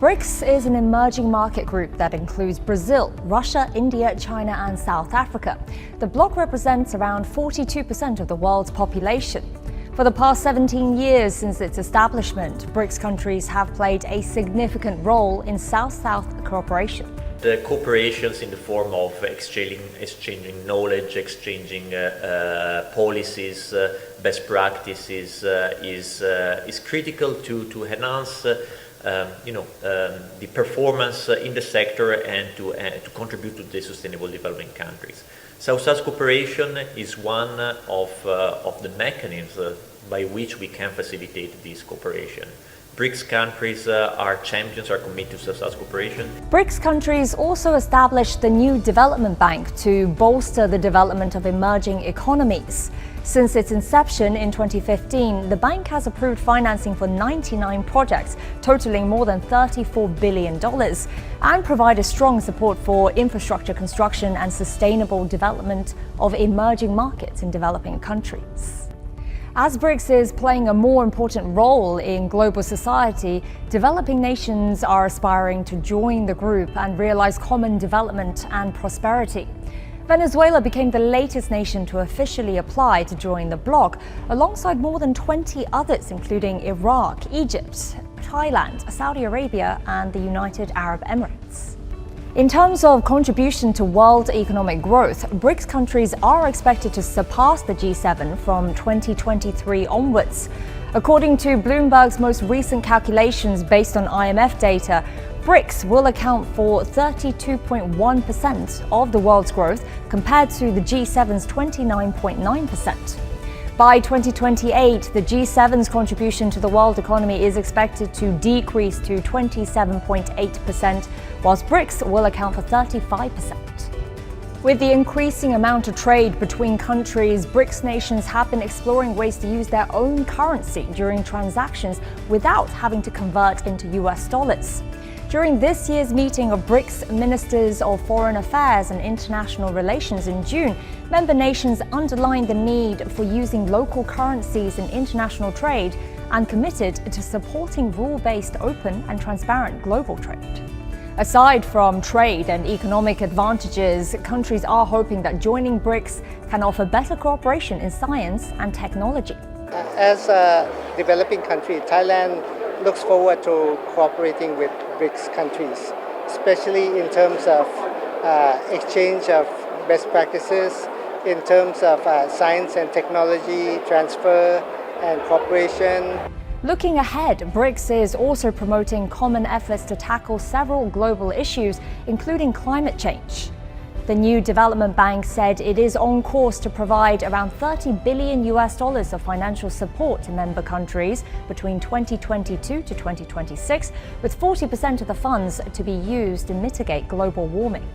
BRICS is an emerging market group that includes Brazil, Russia, India, China and South Africa. The bloc represents around 42% of the world's population. For the past 17 years since its establishment, BRICS countries have played a significant role in South-South cooperation. The cooperations in the form of exchanging knowledge, exchanging policies, best practices is critical to enhance the performance in the sector and to contribute to the sustainable development countries. South-South cooperation is one of the mechanisms by which we can facilitate this cooperation. BRICS countries are champions, are committed to South-South cooperation. BRICS countries also established the new development bank to bolster the development of emerging economies. Since its inception in 2015, the bank has approved financing for 99 projects, totaling more than $34 billion, and provided strong support for infrastructure construction and sustainable development of emerging markets in developing countries. As BRICS is playing a more important role in global society, developing nations are aspiring to join the group and realize common development and prosperity. Venezuela became the latest nation to officially apply to join the bloc, alongside more than 20 others, including Iraq, Egypt, Thailand, Saudi Arabia, and the United Arab Emirates. In terms of contribution to world economic growth, BRICS countries are expected to surpass the G7 from 2023 onwards. According to Bloomberg's most recent calculations based on IMF data, BRICS will account for 32.1% of the world's growth compared to the G7's 29.9%. By 2028, the G7's contribution to the world economy is expected to decrease to 27.8%, whilst BRICS will account for 35%. With the increasing amount of trade between countries, BRICS nations have been exploring ways to use their own currency during transactions without having to convert into US dollars. During this year's meeting of BRICS Ministers of Foreign Affairs and International Relations in June, member nations underlined the need for using local currencies in international trade and committed to supporting rule-based, open and transparent global trade. Aside from trade and economic advantages, countries are hoping that joining BRICS can offer better cooperation in science and technology. As a developing country, Thailand looks forward to cooperating with BRICS countries, especially in terms of exchange of best practices, in terms of science and technology transfer and cooperation. Looking ahead, BRICS is also promoting common efforts to tackle several global issues, including climate change. The new development bank said it is on course to provide around $30 billion of financial support to member countries between 2022 to 2026, with 40% of the funds to be used to mitigate global warming.